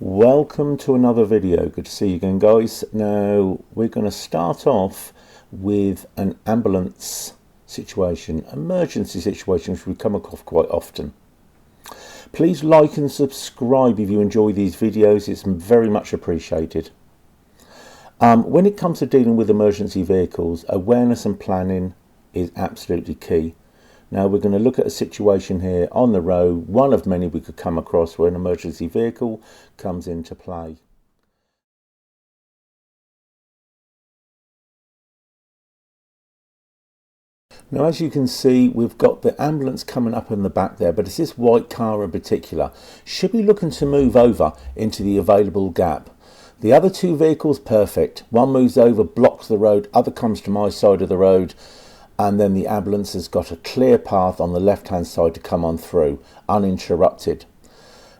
Welcome to another video. Good to see you again, guys. Now we're going to start off with an ambulance situation, emergency situation, which we come across quite often. Please like and subscribe if you enjoy these videos. It's very much appreciated. When it comes to dealing with emergency vehicles, awareness and planning is absolutely key. Now we're going to look at a situation here on the road, one of many we could come across where an emergency vehicle comes into play. Now as you can see, we've got the ambulance coming up in the back there, but it's this white car in particular. Should be looking to move over into the available gap. The other two vehicles, perfect. One moves over, blocks the road, other comes to my side of the road. And then the ambulance has got a clear path on the left hand side to come on through, uninterrupted.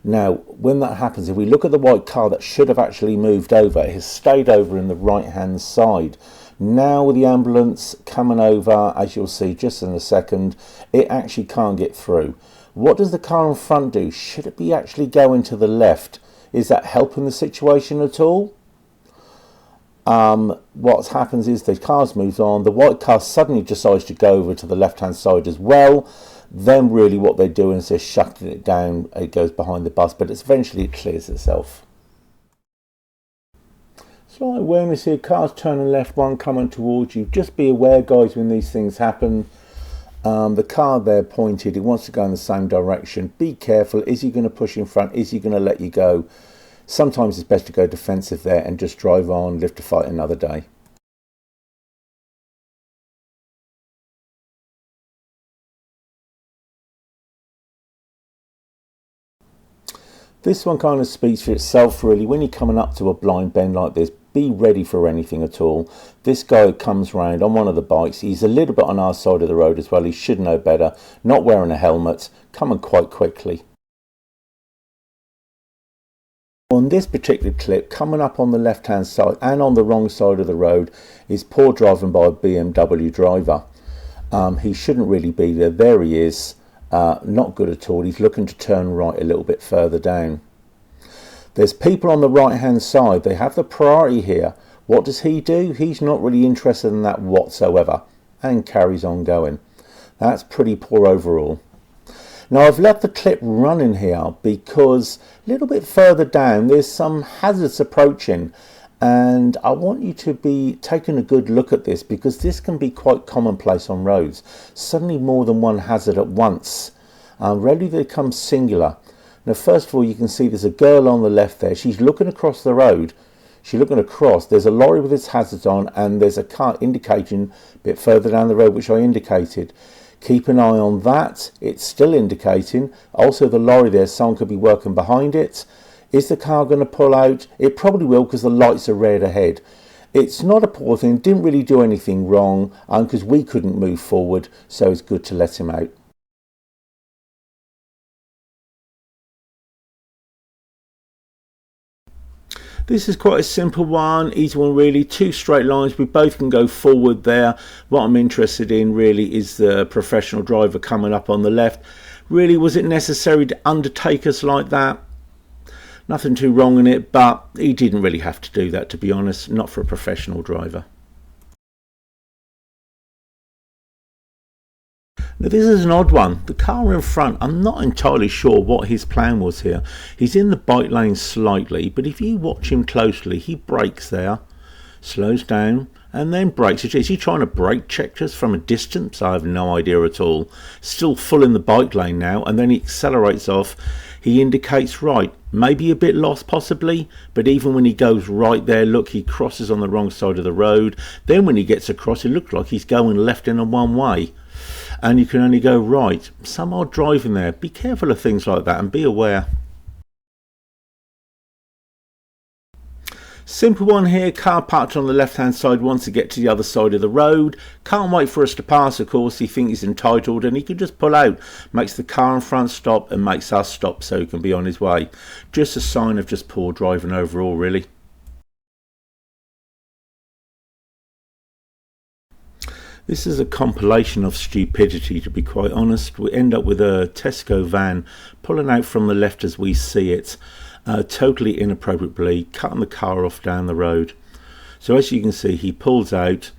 Now when that happens, if we look at the white car that should have actually moved over, it has stayed over in the right hand side. Now with the ambulance coming over, as you'll see just in a second, it actually can't get through. What does the car in front do? Should it be actually going to the left? Is that helping the situation at all? What happens is the cars moves on, the white car suddenly decides to go over to the left hand side as well. Then really what they're doing is they're shutting it down, it goes behind the bus, but eventually it clears itself. Slight awareness here, cars turning left, one coming towards you. Just be aware, guys, when these things happen. The car there pointed, it wants to go in the same direction. Be careful, is he going to push in front, is he going to let you go? Sometimes it's best to go defensive there and just drive on, live to fight another day. This one kind of speaks for itself really. When you're coming up to a blind bend like this, be ready for anything at all. This guy comes round on one of the bikes. He's a little bit on our side of the road as well. He should know better. Not wearing a helmet, coming quite quickly. On this particular clip, coming up on the left hand side and on the wrong side of the road is poor driving by a BMW driver. He shouldn't really be there. There he is. Not good at all. He's looking to turn right a little bit further down. There's people on the right hand side. They have the priority here. What does he do? He's not really interested in that whatsoever and carries on going. That's pretty poor overall. Now I've left the clip running here because a little bit further down there's some hazards approaching, and I want you to be taking a good look at this because this can be quite commonplace on roads. Suddenly more than one hazard at once. Rarely they come singular. Now first of all, you can see there's a girl on the left there. She's looking across the road. She's looking across. There's a lorry with its hazards on, and there's a car indicating a bit further down the road, which I indicated. Keep an eye on that. It's still indicating. Also the lorry there, someone could be working behind it. Is the car going to pull out? It probably will because the lights are red ahead. It's not a poor thing. Didn't really do anything wrong because we couldn't move forward, so it's good to let him out. This is quite a simple one, easy one really, two straight lines, we both can go forward there. What I'm interested in really is the professional driver coming up on the left. Really, was it necessary to undertake us like that? Nothing too wrong in it, but he didn't really have to do that, to be honest, not for a professional driver. Now this is an odd one. The car in front, I'm not entirely sure what his plan was here. He's in the bike lane slightly, but if you watch him closely, he brakes there, slows down, and then brakes. Is he trying to brake check us from a distance? I have no idea at all. Still full in the bike lane now, and then he accelerates off. He indicates right, maybe a bit lost possibly, but even when he goes right there, look, he crosses on the wrong side of the road. Then when he gets across, it looks like he's going left in a one way. And you can only go right. Some are driving there. Be careful of things like that and be aware. Simple one here, car parked on the left hand side, wants to get to the other side of the road. Can't wait for us to pass, of course. He thinks he's entitled and he can just pull out. Makes the car in front stop and makes us stop so he can be on his way. Just a sign of just poor driving overall really. This is a compilation of stupidity, to be quite honest. We end up with a Tesco van pulling out from the left as we see it. totally inappropriately, cutting the car off down the road. So as you can see, he pulls out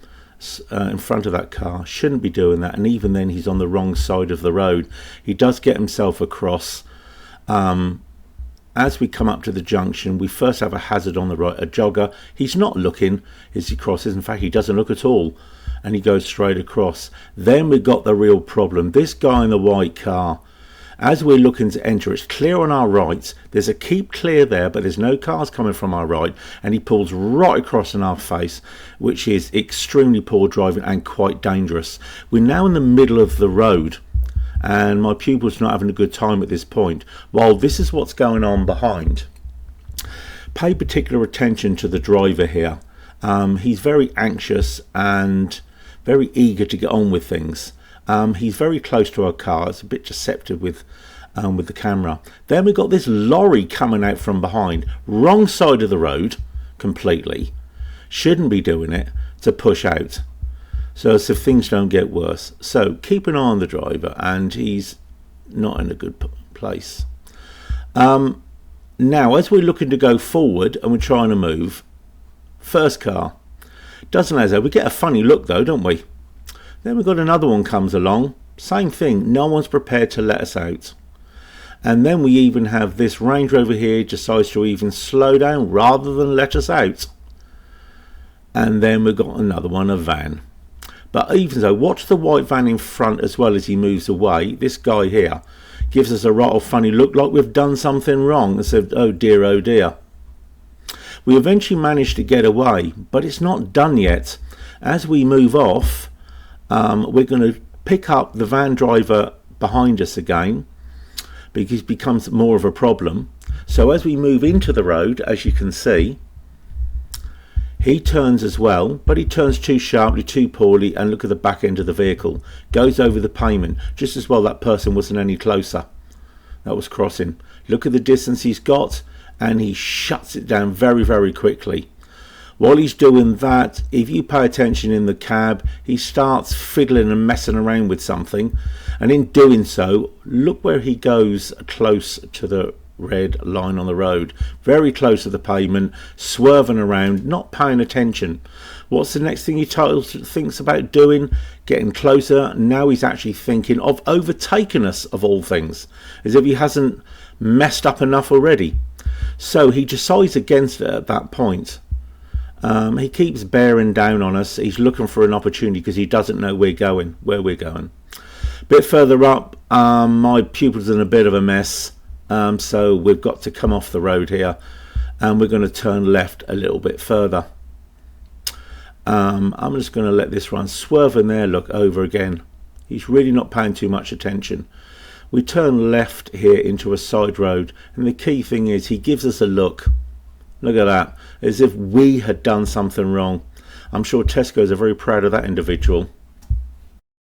in front of that car, shouldn't be doing that, and even then he's on the wrong side of the road. He does get himself across. As we come up to the junction, we first have a hazard on the right, a jogger. He's not looking as he crosses. In fact, he doesn't look at all, and he goes straight across. Then we got the real problem. This guy in the white car, as we're looking to enter, it's clear on our right. There's a keep clear there, but there's no cars coming from our right, and he pulls right across in our face, which is extremely poor driving and quite dangerous. We're now in the middle of the road, and my pupil's not having a good time at this point. While this is what's going on behind, pay particular attention to the driver here. He's very anxious and very eager to get on with things. He's very close to our car. It's a bit deceptive with the camera. Then we've got this lorry coming out from behind, wrong side of the road completely. Shouldn't be doing it, to push out. So as if things don't get worse. So keep an eye on the driver, and he's not in a good place. Now, as we're looking to go forward and we're trying to move, first car doesn't matter. We get a funny look though, don't we? Then we've got another one comes along, same thing. No one's prepared to let us out. And then we even have this Range Rover here decides to even slow down rather than let us out. And then we've got another one, a van. But even so, watch the white van in front as well as he moves away. This guy here gives us a rather funny look, like we've done something wrong, and said, oh dear, oh dear. We eventually managed to get away, but it's not done yet. As we move off, we're going to pick up the van driver behind us again, because it becomes more of a problem. So as we move into the road, as you can see, he turns as well, but he turns too sharply, too poorly, and look at the back end of the vehicle. Goes over the pavement. Just as well that person wasn't any closer. That was crossing. Look at the distance he's got, and he shuts it down very, very quickly. While he's doing that, if you pay attention in the cab, he starts fiddling and messing around with something. And in doing so, look where he goes close to the red line on the road, very close to the pavement, swerving around, not paying attention. What's the next thing he thinks about doing? Getting closer. Now he's actually thinking of overtaking us, of all things, as if he hasn't messed up enough already. So he decides against it at that point. He keeps bearing down on us. He's looking for an opportunity because he doesn't know where we're going. A bit further up, my pupil's in a bit of a mess. So we've got to come off the road here, and we're going to turn left a little bit further. I'm just going to let this run, swerve in there, look over again. He's really not paying too much attention. We turn left here into a side road, and the key thing is he gives us a look. Look at that, as if we had done something wrong. I'm sure Tesco's are very proud of that individual.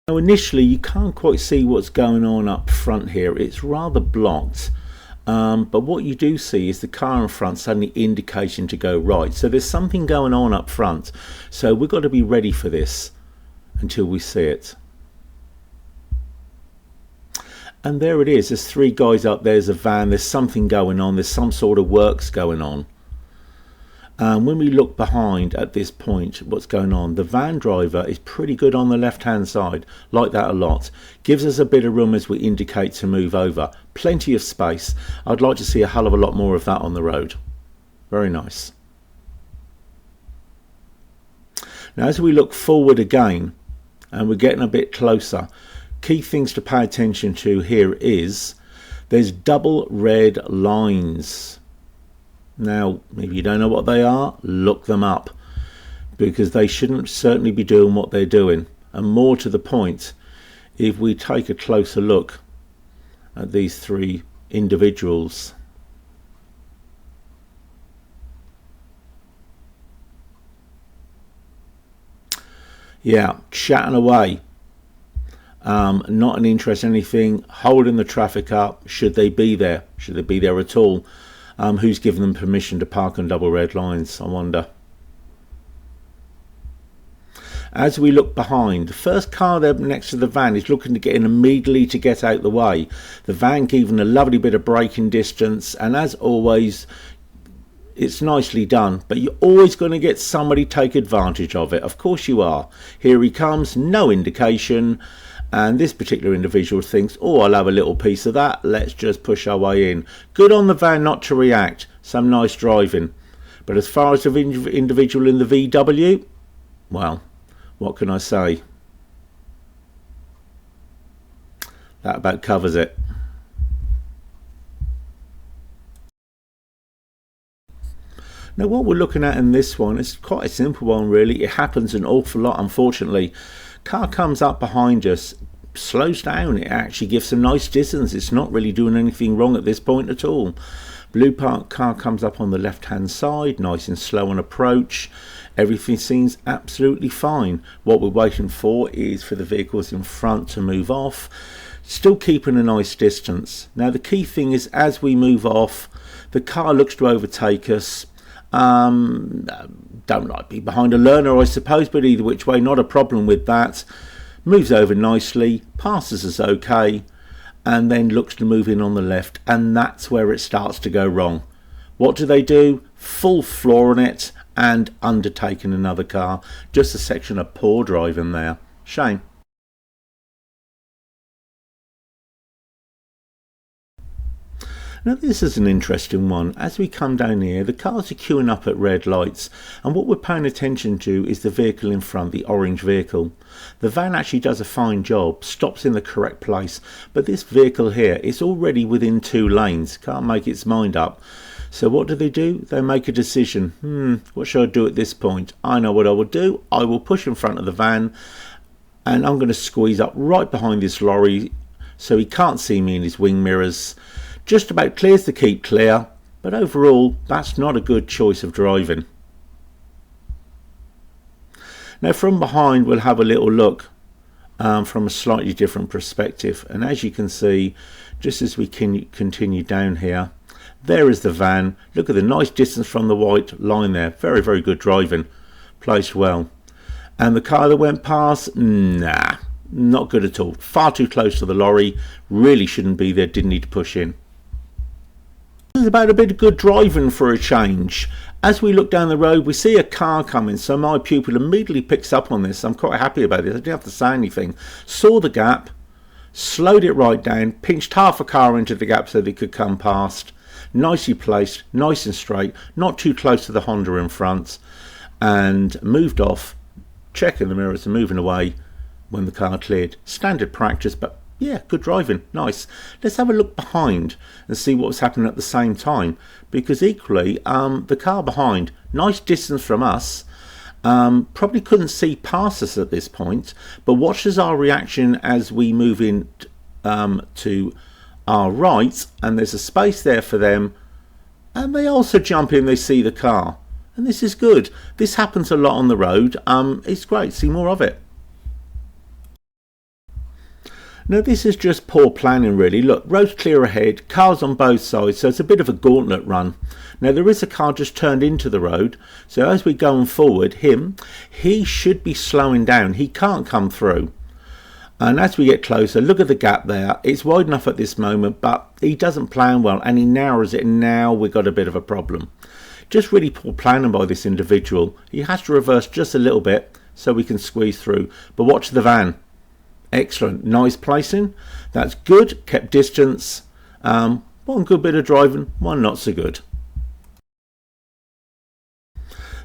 Now initially you can't quite see what's going on up front here. It's rather blocked. But what you do see is the car in front suddenly indicating to go right. So there's something going on up front. So we've got to be ready for this until we see it. And there it is. There's three guys up there. There's a van. There's something going on. There's some sort of works going on. When we look behind at this point, what's going on, the van driver is pretty good on the left hand side, like that a lot. Gives us a bit of room as we indicate to move over. Plenty of space. I'd like to see a hell of a lot more of that on the road. Very nice. Now as we look forward again, and we're getting a bit closer, key things to pay attention to here is there's double red lines. Now, if you don't know what they are, look them up, because they shouldn't certainly be doing what they're doing. And more to the point, if we take a closer look at these three individuals, yeah, chatting away, not an interest in anything, holding the traffic up. Should they be there? Should they be there at all? Who's given them permission to park on double red lines, I wonder. As we look behind, the first car there next to the van is looking to get in immediately to get out the way. The van giving a lovely bit of braking distance, and as always, it's nicely done, but you're always going to get somebody take advantage of it. Of course you are. Here he comes, no indication, and this particular individual thinks, oh, I'll have a little piece of that, let's just push our way in. Good on the van not to react, some nice driving. But as far as the individual in the VW, well, what can I say? That about covers it. Now what we're looking at in this one is quite a simple one really. It happens an awful lot, unfortunately. Car comes up behind us, slows down, it actually gives some nice distance. It's not really doing anything wrong at this point at all. Blue car comes up on the left hand side, nice and slow on approach. Everything seems absolutely fine. What we're waiting for is for the vehicles in front to move off, still keeping a nice distance. Now the key thing is, as we move off, the car looks to overtake us. Don't like being behind a learner, I suppose, but either which way, not a problem with that. Moves over nicely, passes us okay, and then looks to move in on the left, and that's where it starts to go wrong. What do? Full floor on it and undertaking another car. Just a section of poor driving there. Shame. Now this is an interesting one. As we come down here, the cars are queuing up at red lights, and what we're paying attention to is the vehicle in front, the orange vehicle. The van actually does a fine job, stops in the correct place, but this vehicle here is already within 2 lanes, can't make its mind up. So what do? They make a decision. What should I do at this point? I know what I will do. I will push in front of the van, and I'm going to squeeze up right behind this lorry so he can't see me in his wing mirrors. Just about clears the keep clear, but overall that's not a good choice of driving. Now from behind we'll have a little look from a slightly different perspective, and as you can see, just as we continue down here, there is the van. Look at the nice distance from the white line there. Very, very good driving, placed well. And the car that went past, nah, not good at all. Far too close to the lorry, really shouldn't be there, didn't need to push in. This is about a bit of good driving for a change. As we look down the road, we see a car coming, so my pupil immediately picks up on this. I'm quite happy about this. I didn't have to say anything. Saw the gap, slowed it right down, pinched half a car into the gap so they could come past. Nicely placed, nice and straight, not too close to the Honda in front, and moved off, checking the mirrors and moving away when the car cleared. Standard practice, but yeah, good driving, nice. Let's have a look behind and see what was happening at the same time, because equally the car behind, nice distance from us, probably couldn't see past us at this point, but watches our reaction as we move in to our right, and there's a space there for them, and they also jump in, they see the car, and this is good. This happens a lot on the road. It's great, see more of it. Now this is just poor planning really. Look, road's clear ahead, cars on both sides, so it's a bit of a gauntlet run. Now there is a car just turned into the road, so as we're going forward, he should be slowing down, he can't come through. And as we get closer, look at the gap there. It's wide enough at this moment, but he doesn't plan well, and he narrows it, and now we've got a bit of a problem. Just really poor planning by this individual. He has to reverse just a little bit so we can squeeze through. But watch the van. Excellent, nice placing. That's good, kept distance. One good bit of driving, one not so good.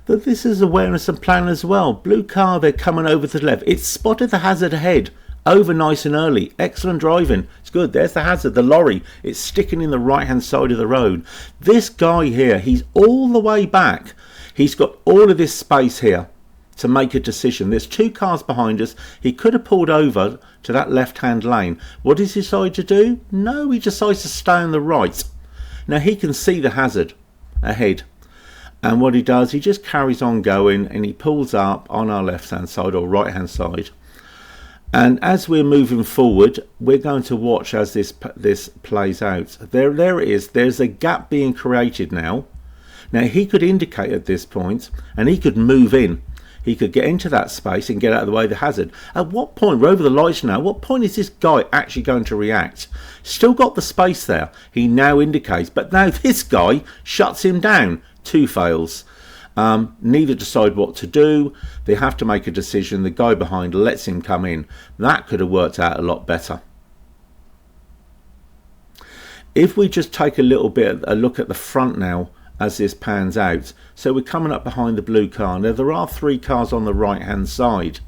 But this is awareness and plan as well. Blue car, they're coming over to the left. It's spotted the hazard ahead. Over nice and early. Excellent driving. It's good. There's the hazard, the lorry. It's sticking in the right hand side of the road. This guy here, he's all the way back. He's got all of this space here to make a decision. There's 2 cars behind us. He could have pulled over to that left hand lane. What does he decide to do? No, he decides to stay on the right. Now he can see the hazard ahead. And what he does, he just carries on going, and he pulls up on our left hand side or right hand side. And as we're moving forward, we're going to watch as this plays out. There it is. There's a gap being created now. Now he could indicate at this point, and he could move in. he could get into that space and get out of the way of the hazard. At what point, we're over the lights now, at what point is this guy actually going to react? Still got the space there, he now indicates, but now this guy shuts him down. 2 fails. Neither decide what to do. They have to make a decision. The guy behind lets him come in. That could have worked out a lot better. If we just take a look at the front now as this pans out, so we're coming up behind the blue car. Now there are 3 cars on the right hand side,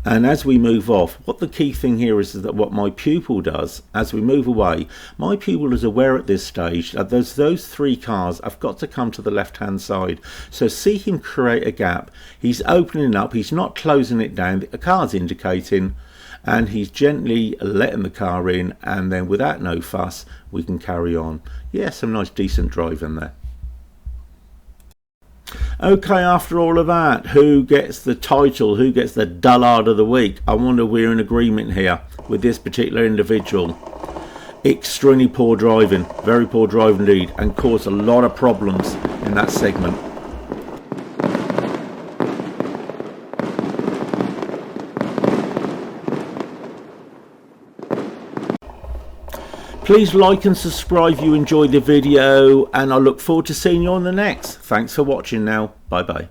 and as we move off, what the key thing here is that what my pupil does as we move away, my pupil is aware at this stage that those 3 cars have got to come to the left hand side. So see him create a gap. He's opening up, he's not closing it down, the car's indicating, and he's gently letting the car in, and then without no fuss we can carry on. Yeah, some nice decent driving there. Okay, after all of that, who gets the title, who gets the dullard of the week? I wonder we're in agreement here with this particular individual. Extremely poor driving, very poor driving indeed, and caused a lot of problems in that segment. Please like and subscribe if you enjoyed the video, and I look forward to seeing you on the next. Thanks for watching now. Bye bye.